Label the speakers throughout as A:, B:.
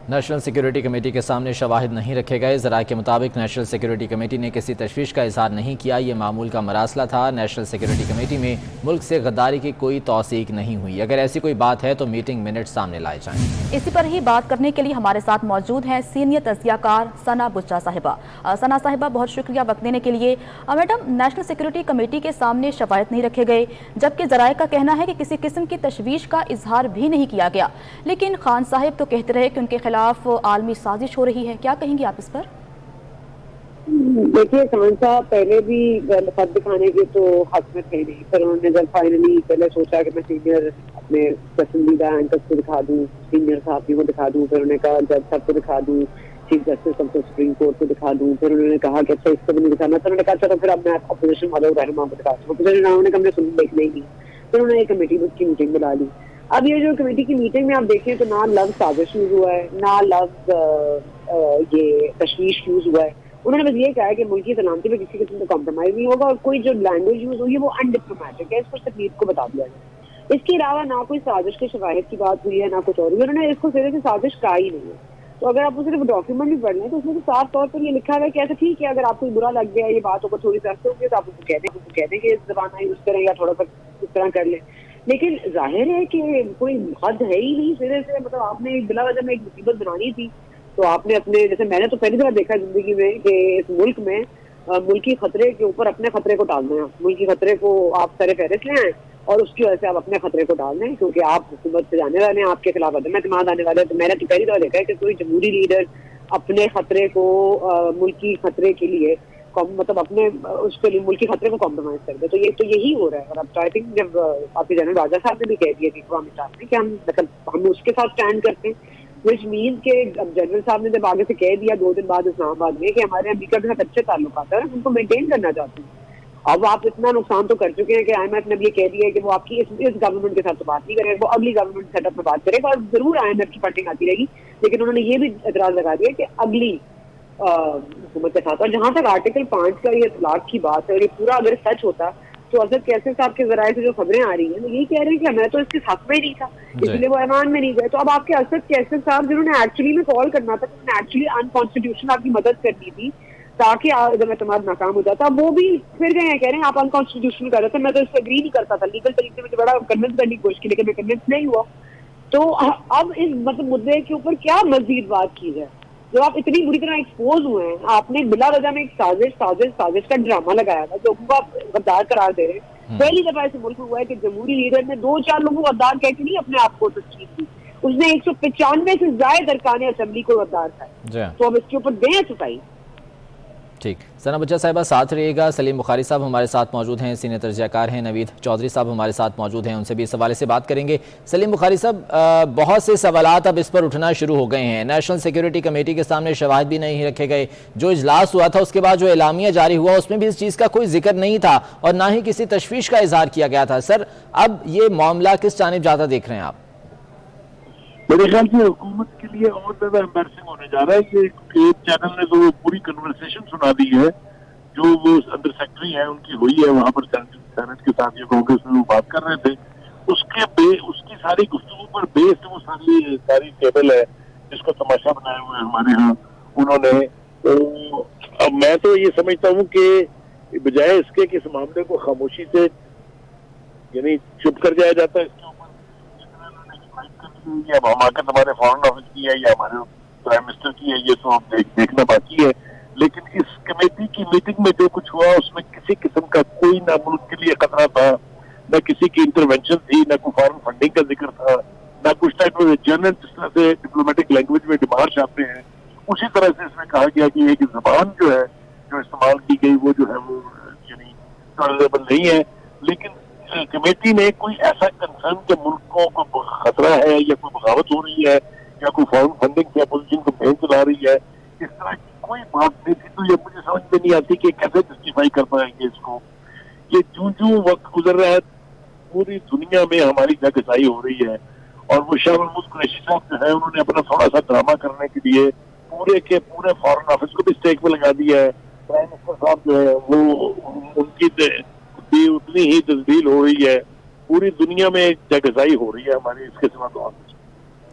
A: National security committee کے سامنے شواہد نہیں رکھے گئے۔ ذرائع کے مطابق نیشنل سیکیورٹی کمیٹی نے کسی تشویش کا اظہار نہیں کیا، یہ معمول کا مراسلہ تھا۔ نیشنل سیکیورٹی کمیٹی میں ملک سے غداری کی کوئی توثیق نہیں ہوئی۔ اگر ایسی کوئی بات ہے تو میٹنگ منٹ سامنے لائے جائیں۔
B: اسی پر ہی بات کرنے کے لیے ہمارے ساتھ موجود ہیں سینئر تجزیہ کار ثنا بچہ صاحبہ۔ ثنا صاحبہ، بہت شکریہ وقت دینے کے لیے۔ میڈم، نیشنل سیکیورٹی کمیٹی کے سامنے شواہد نہیں رکھے گئے، جبکہ ذرائع کا کہنا ہے کہ کسی قسم کی تشویش کا اظہار بھی نہیں کیا گیا، لیکن خان صاحب تو کہتے رہے کہ ان کے خلاف عالمی سازش ہو رہی ہے۔ کیا کہیں گے آپ اس پر؟
C: دیکھیے، خان صاحب پہلے بھی خط دکھانے کے تو حق میں تھے نہیں، پھر انہوں نے جب فائنلی پہلے سوچا کہ میں سینئر اپنے پسندیدہ اینکرز کو دکھا دوں، سینئر صحافیوں کو دکھا دوں، پھر انہوں نے کہا جج صاحب کو دکھا دوں، chief justice of supreme court کو دکھا دوں، پھر انہوں نے کہا کہ اچھا اس کو بھی نہیں دکھانا، پھر انہوں نے کہا چلو پھر اب میں اپوزیشن والوں رہنما کو دکھا دوں، پھر انہوں نے کہا ہم نے سن دیکھ نہیں کی، پھر انہوں نے ایک کمیٹی کی میٹنگ بلا لی۔ اب یہ جو کمیٹی کی میٹنگ میں آپ دیکھیں تو نہ لفظ سازش یوز ہوا ہے، نہ لفظ یہ تشویش یوز ہوا ہے۔ انہوں نے بس یہ کہا ہے کہ ملکی سلامتی میں کسی قسم کا کمپرومائز نہیں ہوگا، اور کوئی جو لینگویج یوز ہوئی ہے وہ انڈپلومیٹک ہے، اس پر تکلیف کو بتا دیا جائے۔ اس کے علاوہ نہ کوئی سازش کے شواہد کی بات ہوئی ہے، نہ کچھ اور ہوئی ہے۔ انہوں نے اس کو سرے سے سازش کہا ہی نہیں ہے۔ تو اگر آپ صرف ڈاکیومنٹ بھی پڑھ لیں تو اس میں تو صاف طور پر یہ لکھا ہوا ہے کہ ایسا ٹھیک ہے، اگر آپ کو برا لگ گیا یہ بات ہوگا تھوڑی سی عرصے ہوگی تو آپ اس کو کہہ دیں کہ اس زبان یوز کریں یا تھوڑا سا اس طرح کر لیں، لیکن ظاہر ہے کہ کوئی حد ہے ہی نہیں سرے سے۔ مطلب آپ نے بلا وجہ میں ایک مصیبت بنانی تھی تو آپ نے اپنے، جیسے میں نے تو پہلی دفعہ دیکھا زندگی میں کہ اس ملک میں ملکی خطرے کے اوپر اپنے خطرے کو ڈال دیں، ملکی خطرے کو آپ سر فہرست لے آئیں اور اس کی وجہ سے آپ اپنے خطرے کو ڈال دیں، کیونکہ آپ حکومت سے جانے والے ہیں، آپ کے خلاف عدم اعتماد آنے والے ہیں۔ تو میں نے تو پہلی دفعہ دیکھا ہے کہ کوئی جمہوری لیڈر اپنے خطرے کو ملکی خطرے کے لیے مطلب اپنے اس کے لیے ملکی خطرے کو کمپرومائز کر دے۔ تو یہی ہو رہا ہے۔ اور اب آئی تھنک جب آپ جنرل راجہ صاحب نے بھی کہہ دیا کہ اقوام متحدہ کہ ہم اس کے ساتھ اسٹینڈ کرتے ہیں، وچ مینس کہ اب جنرل صاحب نے جب آگے سے کہہ دیا 2 دن بعد اسلام آباد میں کہ ہمارے امریکہ کے ساتھ اچھے تعلقات ہیں، ہم کو مینٹین کرنا چاہتے ہیں۔ اب آپ اتنا نقصان تو کر چکے ہیں کہ آئی ایم ایف نے بھی یہ کہہ دیا ہے کہ وہ آپ کی اس گورنمنٹ کے ساتھ تو بات نہیں کرے گا، وہ اگلی گورنمنٹ سیٹ اپ میں بات کرے گا، اور ضرور آئی ایم ایف کی فنڈنگ آتی رہے گی، لیکن انہوں نے یہ بھی اعتراض لگا دیا کہ اگلی حکومت کے ساتھ۔ اور جہاں تک آرٹیکل 5 کا یہ اطلاق کی بات ہے، اور یہ پورا اگر سچ ہوتا تو اسد کیسر صاحب کے ذرائع سے جو خبریں آ رہی ہیں وہ یہی کہہ رہے ہیں کہ میں تو اس کے حق میں نہیں تھا، اس لیے وہ ایوان میں نہیں گئے۔ تو اب آپ کے اسد کیسر صاحب جنہوں نے ایکچولی میں کال کرنا تھا، جنہوں نے ایکچولی انکانسٹیٹیوشنل آپ کی مدد کرنی تھی تاکہ عدم اعتماد ناکام ہو جاتا، وہ بھی پھر گئے ہیں، کہہ رہے ہیں آپ انکانسٹیٹیوشنل کر رہے تھے، میں تو اس سے اگری نہیں کرتا تھا، لیگل طریقے میں بڑا کنونس کرنے کی کوشش کی لیکن میں کنونس نہیں ہوا۔ تو اب اس مطلب مدعے کے اوپر کیا مزید بات کی جائے جو آپ اتنی بری طرح ایکسپوز ہوئے ہیں؟ آپ نے بلا وجہ میں ایک سازش کا ڈرامہ لگایا تھا، لوگوں کو آپ غدار قرار دے رہے ہیں۔ پہلی دفعہ ایسے ملک میں ہوا ہے کہ جمہوری لیڈر نے 2-4 لوگوں کو غدار کہہ کے نہیں اپنے آپ کو تسلیم کی، اس نے 195 سے زائد ارکان اسمبلی کو غدار کہا۔ تو اب اس کے اوپر دیں صفائی۔
A: ٹھیک، ثنا بچہ صاحبہ ساتھ رہیے گا۔ سلیم بخاری صاحب ہمارے ساتھ موجود ہیں، سینئر تجزیہ کار ہیں۔ نوید چودھری صاحب ہمارے ساتھ موجود ہیں، ان سے بھی اس حوالے سے بات کریں گے۔ سلیم بخاری صاحب، بہت سے سوالات اب اس پر اٹھنا شروع ہو گئے ہیں۔ نیشنل سیکیورٹی کمیٹی کے سامنے شواہد بھی نہیں رکھے گئے، جو اجلاس ہوا تھا اس کے بعد جو اعلامیہ جاری ہوا اس میں بھی اس چیز کا کوئی ذکر نہیں تھا اور نہ ہی کسی تشویش کا اظہار کیا گیا تھا۔ سر، اب یہ معاملہ کس جانب جاتا دیکھ رہے ہیں آپ؟
D: میرے خیال سے حکومت کے لیے اور زیادہ امبیرسنگ ہونے جا رہا ہے کہ ایک چینل نے تو پوری کنورسیشن سنا دی ہے جو وہ انڈر سیکرٹری ہیں ان کی ہوئی ہے وہاں پر سینٹ کے ساتھ، یہ کانگریس میں وہ بات کر رہے تھے، اس کی ساری گفتگو پر بیسڈ وہ ساری ٹیبل ہے جس کو تماشا بنائے ہوئے ہمارے ہاں انہوں نے۔ تو اب میں تو یہ سمجھتا ہوں کہ بجائے اس کے کہ اس معاملے کو خاموشی سے یعنی چپ کر جایا جاتا ہے اس کے اوپر، یا حماقت ہمارے فارن آفس کی ہے یا ہمارے پرائم منسٹر کی ہے، یہ تو اب دیکھنا باقی ہے، لیکن اس کمیٹی کی میٹنگ میں جو کچھ ہوا اس میں کسی قسم کا کوئی نہ ملک کے لیے خطرہ تھا، نہ کسی کی انٹرونشن تھی، نہ کوئی فارن فنڈنگ کا ذکر تھا، نہ کچھ ٹائپ میں جنرل جس طرح سے ڈپلومیٹک لینگویج میں ڈیمارش آتے ہیں اسی طرح سے اس میں کہا گیا کہ ایک زبان جو ہے جو استعمال کی گئی وہ جو ہے وہ یعنی ٹالریبل نہیں ہے، لیکن کمیٹی نے کوئی ایسا کنسرن کہ ملکوں کو خطرہ ہے یا کوئی بغاوت ہو رہی ہے یا کوئی فارن فنڈنگ سے اپوزیشن کو بھیج چلا رہی ہے، اس طرح کی کوئی بات نہیں تھی۔ تو یہ مجھے سمجھ میں نہیں آتی کہ کیسے جسٹیفائی کر پائیں گے اس کو۔ یہ جوں وقت گزر رہا ہے پوری دنیا میں ہماری جگسائی ہو رہی ہے، اور وہ شاہ محمود قریشی صاحب جو ہے انہوں نے اپنا تھوڑا سا ڈرامہ کرنے کے لیے پورے کے پورے فارن آفس کو بھی اسٹیک پہ لگا دیا ہے۔ پرائم منسٹر صاحب جو ہے وہ ان کی اتنی ہی تبدیل ہو رہی ہے، پوری دنیا میں جگزائی ہو رہی ہے ہماری اس کے سوا دعا۔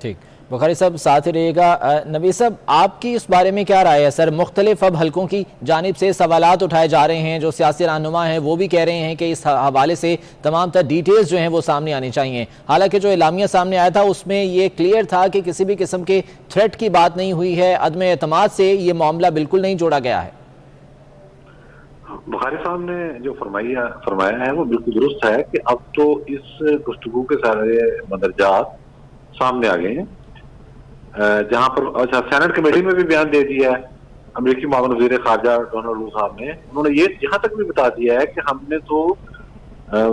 A: ٹھیک، بخاری صاحب ساتھ رہے گا. نوید صاحب آپ کی اس بارے میں کیا رائے ہے سر؟ مختلف اب حلقوں کی جانب سے سوالات اٹھائے جا رہے ہیں، جو سیاسی رہنما ہیں وہ بھی کہہ رہے ہیں کہ اس حوالے سے تمام تر ڈیٹیلز جو ہیں وہ سامنے آنی چاہیے. حالانکہ جو اعلامیہ سامنے آیا تھا اس میں یہ کلیئر تھا کہ کسی بھی قسم کے تھریٹ کی بات نہیں ہوئی ہے، عدم اعتماد سے یہ معاملہ بالکل نہیں جوڑا گیا ہے.
E: بخاری صاحب نے جو فرمایا ہے وہ بالکل درست ہے کہ اب تو اس گفتگو کے سارے مندرجات سامنے آ گئے ہیں، جہاں پر اچھا سینٹ کمیٹی میں بھی بیان دے دیا ہے امریکی معاون وزیر خارجہ ڈونلڈ روز صاحب نے. انہوں نے یہ یہاں تک بھی بتا دیا ہے کہ ہم نے تو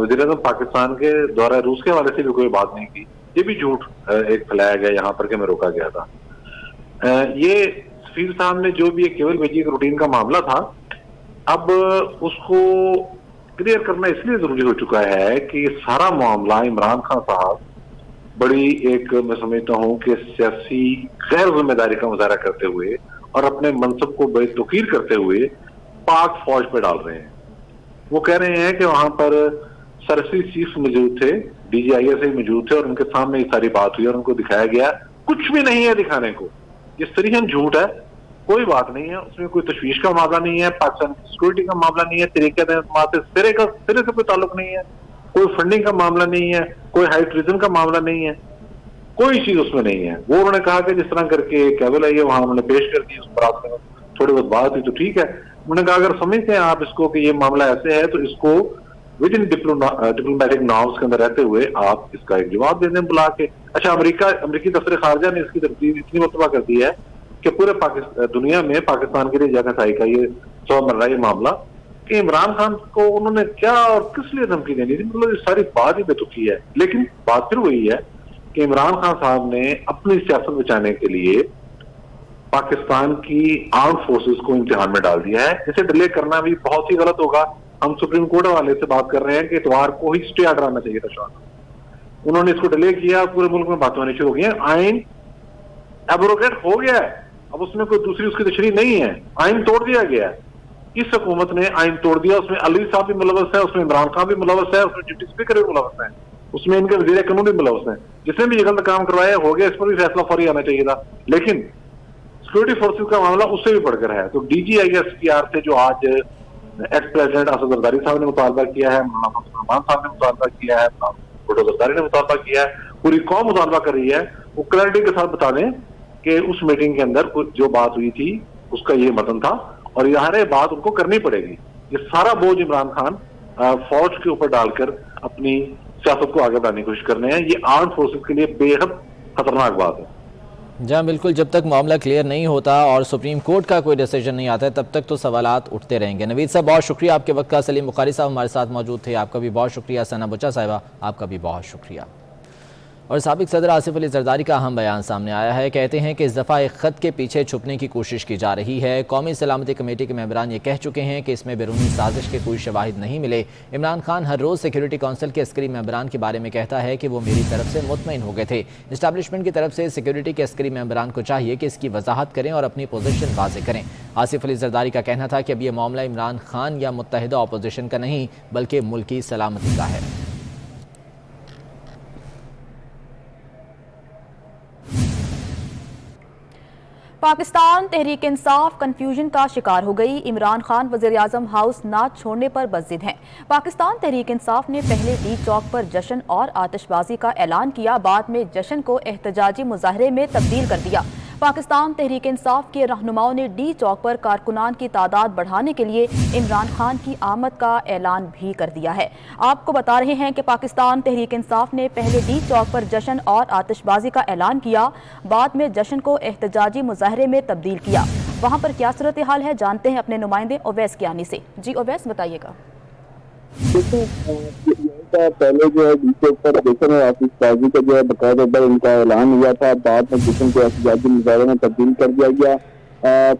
E: وزیر اعظم پاکستان کے دورہ روس کے حوالے سے بھی کوئی بات نہیں کی. یہ بھی جھوٹ ایک پھیلایا گیا یہاں پر کہ میں روکا گیا تھا. یہ سفیر صاحب نے جو بھی ایک کیبل بھیجی ایک روٹین کا معاملہ تھا، اب اس کو کلیئر کرنا اس لیے ضروری ہو چکا ہے کہ یہ سارا معاملہ عمران خان صاحب بڑی ایک میں سمجھتا ہوں کہ سیاسی غیر ذمہ داری کا مظاہرہ کرتے ہوئے اور اپنے منصب کو بے توقیر کرتے ہوئے پاک فوج پہ ڈال رہے ہیں. وہ کہہ رہے ہیں کہ وہاں پر سرسی چیف موجود تھے، D G I S I موجود تھے اور ان کے سامنے یہ ساری بات ہوئی اور ان کو دکھایا گیا. کچھ بھی نہیں ہے دکھانے کو، یہ صریحاً جھوٹ ہے، کوئی بات نہیں ہے اس میں. کوئی تشویش کا معاملہ نہیں ہے، پاکستان کی سیکورٹی کا معاملہ نہیں ہے، طریقہ اعتماد سے سرے سے کوئی تعلق نہیں ہے، کوئی فنڈنگ کا معاملہ نہیں ہے، کوئی ہائی ٹریزن کا معاملہ نہیں ہے، کوئی چیز اس میں نہیں ہے. وہ انہوں نے کہا کہ جس طرح کر کے کیبل آئی ہے وہاں انہوں نے پیش کر دی، اس پر آپ تھوڑی بہت بات ہوئی تو ٹھیک ہے. انہوں نے کہا اگر سمجھتے ہیں آپ اس کو کہ یہ معاملہ ایسے ہے تو اس کو ود ان ڈپلومیٹک نارمز کے اندر رہتے ہوئے آپ اس کا ایک جواب دے دیں بلا کے. اچھا امریکی دفتر خارجہ نے اس کی ترتیب اتنی مرتبہ کر دی ہے کہ پورے دنیا میں پاکستان کے لیے جگہ سائی کا یہ سو مر رہا ہے یہ معاملہ کہ عمران خان کو انہوں نے کیا اور کس لیے دھمکی دینی تھی. مطلب یہ ساری بات ہی بے تکی ہے. لیکن بات پھر وہی ہے کہ عمران خان صاحب نے اپنی سیاست بچانے کے لیے پاکستان کی آرم فورسز کو امتحان میں ڈال دیا ہے. اسے ڈیلے کرنا بھی بہت ہی غلط ہوگا. ہم سپریم کورٹ والے سے بات کر رہے ہیں کہ اتوار کو ہی اسٹے آرڈر آنا چاہیے تھا شاید. انہوں نے اس کو ڈیلے کیا، پورے ملک میں باتیں ہونی شروع ہو گئی ہیں. آئین ایبروگیٹ ہو گیا ہے، اب اس میں کوئی دوسری اس کی تشریح نہیں ہے. آئین توڑ دیا گیا ہے. اس حکومت نے آئین توڑ دیا. اس میں علی صاحب بھی ملوث ہے، اس میں عمران خان بھی ملوث ہے، اس میں ڈپٹی اسپیکر بھی ملوث ہے، اس میں ان کے وزیر قانون بھی ملوث ہیں. جس نے بھی یہ غلط کام کروایا ہو گیا، اس پر بھی فیصلہ فوری آنا چاہیے تھا. لیکن سیکورٹی فورسز کا معاملہ اس سے بھی بڑھ کر ہے. تو D G I S P R سے جو آج ایکس پریزیڈنٹ اسد زرداری صاحب نے مطالبہ کیا ہے، مولانا فضل الرحمان صاحب نے مطالبہ کیا ہے، بھٹو زرداری نے مطالبہ کیا ہے، پوری قوم مطالبہ کر رہی ہے، وہ کلیئرٹی کے ساتھ بتا دیں کہ اس میٹنگ کے اندر جو بات ہوئی تھی اس کا یہ متن تھا اور یہ ہر بات ان کو کرنی پڑے گی. یہ سارا بوجھ عمران خان فوج کے اوپر ڈال کر اپنی سیاست کو آگے بڑھانے کی کوشش کر رہے ہیں. یہ آرم فورسز کے لیے بے حد خطرناک بات ہے.
A: جہاں بالکل جب تک معاملہ کلیئر نہیں ہوتا اور سپریم کورٹ کا کوئی ڈیسیجن نہیں آتا ہے تب تک تو سوالات اٹھتے رہیں گے. نوید صاحب بہت شکریہ آپ کے وقت کا. سلیم بخاری صاحب ہمارے ساتھ موجود تھے، آپ کا بھی بہت شکریہ. ثنا بچہ صاحبہ آپ کا بھی بہت شکریہ. اور سابق صدر آصف علی زرداری کا اہم بیان سامنے آیا ہے. کہتے ہیں کہ اس دفعہ ایک خط کے پیچھے چھپنے کی کوشش کی جا رہی ہے. قومی سلامتی کمیٹی کے ممبران یہ کہہ چکے ہیں کہ اس میں بیرونی سازش کے کوئی شواہد نہیں ملے. عمران خان ہر روز سیکیورٹی کونسل کے عسکری ممبران کے بارے میں کہتا ہے کہ وہ میری طرف سے مطمئن ہو گئے تھے. اسٹیبلشمنٹ کی طرف سے سیکیورٹی کے عسکری ممبران کو چاہیے کہ اس کی وضاحت کریں اور اپنی پوزیشن واضح کریں. آصف علی زرداری کا کہنا تھا کہ اب یہ معاملہ عمران خان یا متحدہ اپوزیشن کا نہیں بلکہ ملکی سلامتی کا ہے.
B: پاکستان تحریک انصاف کنفیوژن کا شکار ہو گئی. عمران خان وزیر اعظم ہاؤس نہ چھوڑنے پر بضد ہیں. پاکستان تحریک انصاف نے پہلے ڈی چوک پر جشن اور آتش بازی کا اعلان کیا، بعد میں جشن کو احتجاجی مظاہرے میں تبدیل کر دیا. پاکستان تحریک انصاف کے رہنماؤں نے ڈی چوک پر کارکنان کی تعداد بڑھانے کے لیے عمران خان کی آمد کا اعلان بھی کر دیا ہے. آپ کو بتا رہے ہیں کہ پاکستان تحریک انصاف نے پہلے ڈی چوک پر جشن اور آتش بازی کا اعلان کیا، بعد میں جشن کو احتجاجی مظاہرے میں تبدیل کیا. وہاں پر کیا صورتحال ہے جانتے ہیں اپنے نمائندے اویس کیانی سے. جی اویس بتائیے گا.
F: پہلے جو ہے ڈی چوک پر جشن اور آتش بازی کا جو ہے باقاعدہ ان کا اعلان ہوا تھا، بعد میں جشن کو احتجاجی مظاہرے میں تبدیل کر دیا گیا.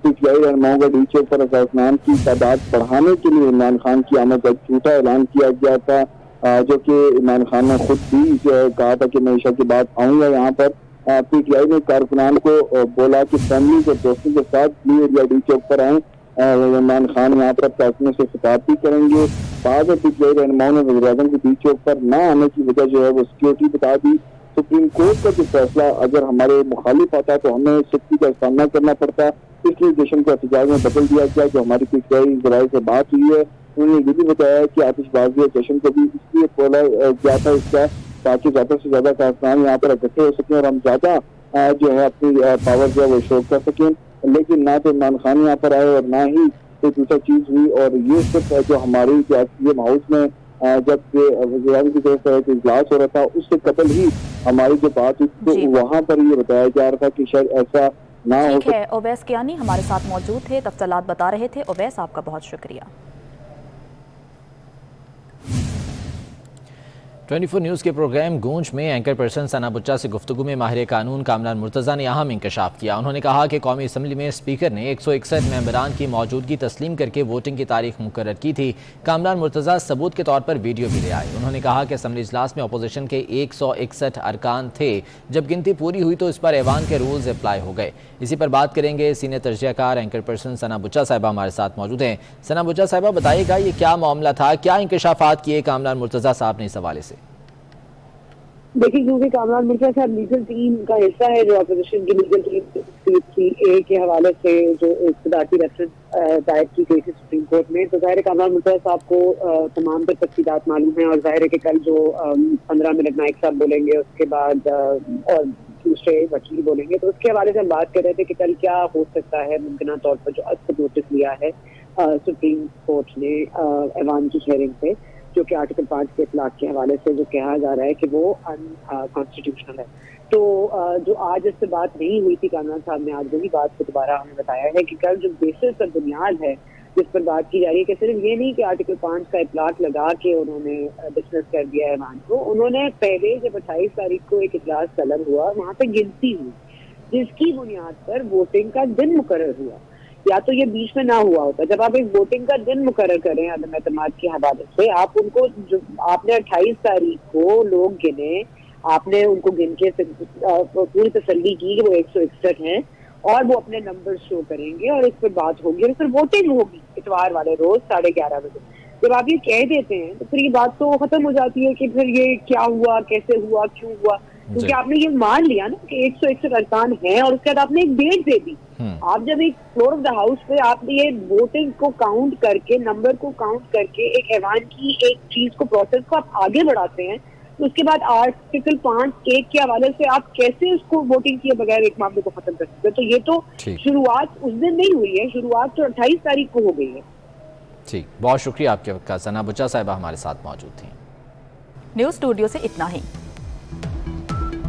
F: پی ٹی آئی رہنماؤں کا ڈی چوک پر اثاثنان کی تعداد بڑھانے کے لیے عمران خان کی آمد کا ایک جھوٹا اعلان کیا گیا تھا، جو کہ عمران خان نے خود بھی جو ہے کہا تھا کہ میں عشاء کے بعد آؤں گا یہاں پر. پی ٹی آئی نے کارکنان کو بولا کہ فیملی کے دوستوں کے ساتھ بلو ایریا ڈی چوک پر آئیں. عمران خان یہاں پر کارکنوں سے خطاب بھی کریں گے. بعد میں پی ٹی آئی رہنماؤں نے وزیر اعظم کے ڈی چوک پر نہ آنے کی وجہ جو ہے وہ سیکورٹی بتا دی. سپریم کورٹ کا جو فیصلہ اگر ہمارے مخالف آتا تو ہمیں سختی کا سامنا کرنا پڑتا، اس لیے جشن کو احتجاج میں بدل دیا گیا۔ جو ہماری PTI ذرائع سے بات ہوئی ہے انہوں نے یہ بھی بتایا کہ آتش بازی اور جشن کو بھی اس لیے کھولا گیا تھا اس کا تاکہ زیادہ سے زیادہ کارکنان یہاں پر اکٹھے ہو سکیں اور ہم زیادہ جو ہے اپنی پاور جو ہے وہ شو کر سکیں، لیکن نہ تو عمران خان یہاں پر آئے اور نہ ہی کوئی دوسرا چیز ہوئی۔ اور یہ صرف جو ہماری یہ ہاؤس میں جب وزیر اعظم کی طرف سے ایک اجلاس ہو رہا تھا اس سے قبل ہی ہماری جو بات ہوئی تو وہاں پر یہ بتایا جا رہا تھا کہ شاید ایسا نہ ہو
B: ٹھیک ہے، اویس کیانی ہمارے ساتھ موجود تھے، تفصیلات بتا رہے تھے۔ اویس آپ کا بہت شکریہ۔
A: 24 نیوز کے پروگرام گونج میں اینکر پرسن ثنا بچہ سے گفتگو میں ماہر قانون کامران مرتضیٰ نے اہم انکشاف کیا۔ انہوں نے کہا کہ قومی اسمبلی میں اسپیکر نے 161 ممبران کی موجودگی تسلیم کر کے ووٹنگ کی تاریخ مقرر کی تھی۔ کامران مرتضیٰ ثبوت کے طور پر ویڈیو بھی لے آئے۔ انہوں نے کہا کہ اسمبلی اجلاس میں اپوزیشن کے 161 ارکان تھے، جب گنتی پوری ہوئی تو اس پر ایوان کے رولز اپلائی ہو گئے۔ اسی پر بات کریں گے سینئر تجزیہ کار اینکر پرسن ثنا بچہ صاحبہ ہمارے ساتھ موجود ہیں۔ ثنا بچہ صاحبہ بتائیے گا یہ کیا معاملہ تھا، کیا انکشافات کیے کامران مرتضیٰ صاحب نے اس حوالے سے؟
C: دیکھیے کیونکہ کامران مرتضیٰ صاحب لیگل ٹیم کا حصہ ہے جو اپوزیشن کی لیگل ٹیم CA کے حوالے سے جو اقتدارتی ریفرنس دائر کی گئی تھی سپریم کورٹ میں، تو ظاہر کامران مرتضیٰ صاحب کو تمام تر تفصیلات معلوم ہیں اور ظاہر ہے کہ کل جو 15 منٹ نائک صاحب بولیں گے اس کے بعد اور دوسرے وکیل بولیں گے، تو اس کے حوالے سے ہم بات کر رہے تھے کہ کل کیا ہو سکتا ہے ممکنہ طور پر جو از نوٹس لیا ہے سپریم کورٹ نے ایوان کی ہیئرنگ سے، جو کہ آرٹیکل 5 کے اطلاق کے حوالے سے جو کہا جا رہا ہے کہ وہ کانسٹیٹیوشنل ہے۔ تو جو آج اس سے بات نہیں ہوئی تھی کامران صاحب نے آج وہی بات کو دوبارہ ہمیں بتایا ہے کہ کل جو بیسس اور بنیاد ہے جس پر بات کی جا رہی ہے کہ صرف یہ نہیں کہ آرٹیکل 5 کا اطلاق لگا کے انہوں نے ڈسمس کر دیا ایوان کو، انہوں نے پہلے جب 28 تاریخ کو ایک اجلاس طلب ہوا وہاں پہ گنتی ہوئی جس کی بنیاد پر ووٹنگ کا دن مقرر ہوا، یا تو یہ بیچ میں نہ ہوا ہوتا۔ جب آپ ایک ووٹنگ کا دن مقرر کریں عدم اعتماد کے حوالے سے، آپ ان کو جو آپ نے 28 تاریخ کو لوگ گنے، آپ نے ان کو گن کے پوری تسلی کی کہ وہ 161 ہیں اور وہ اپنے نمبر شو کریں گے اور اس پر بات ہوگی اور پھر ووٹنگ ہوگی اتوار والے روز 11:30 بجے۔ جب آپ یہ کہہ دیتے ہیں تو پھر یہ بات تو ختم ہو جاتی ہے کہ پھر یہ کیا ہوا، کیسے ہوا، کیوں ہوا، کیونکہ آپ نے یہ مان لیا نا کہ 161 ارکان ہیں اور اس کے بعد آپ نے ایک ڈیٹ دے دی۔ آپ جب ایک فلور آف دا ہاؤس پہ آپ نے یہ ووٹنگ کو کاؤنٹ کر کے، نمبر کو کاؤنٹ کر کے ایک ایوان کی ایک چیز کو پروسیس کو آپ آگے بڑھاتے ہیں، تو اس کے بعد آرٹیکل 5(1) کے حوالے سے آپ کیسے اس کو ووٹنگ کیے بغیر ایک معاملے کو ختم کر سکتے ہیں؟ تو یہ تو شروعات اس دن نہیں ہوئی ہے، شروعات تو 28 تاریخ کو ہو گئی ہے۔
A: ٹھیک، بہت شکریہ آپ کے وقت کا۔ ثنا بچہ صاحبہ ہمارے ساتھ موجود تھیں۔
B: نیوز اسٹوڈیو سے اتنا ہی۔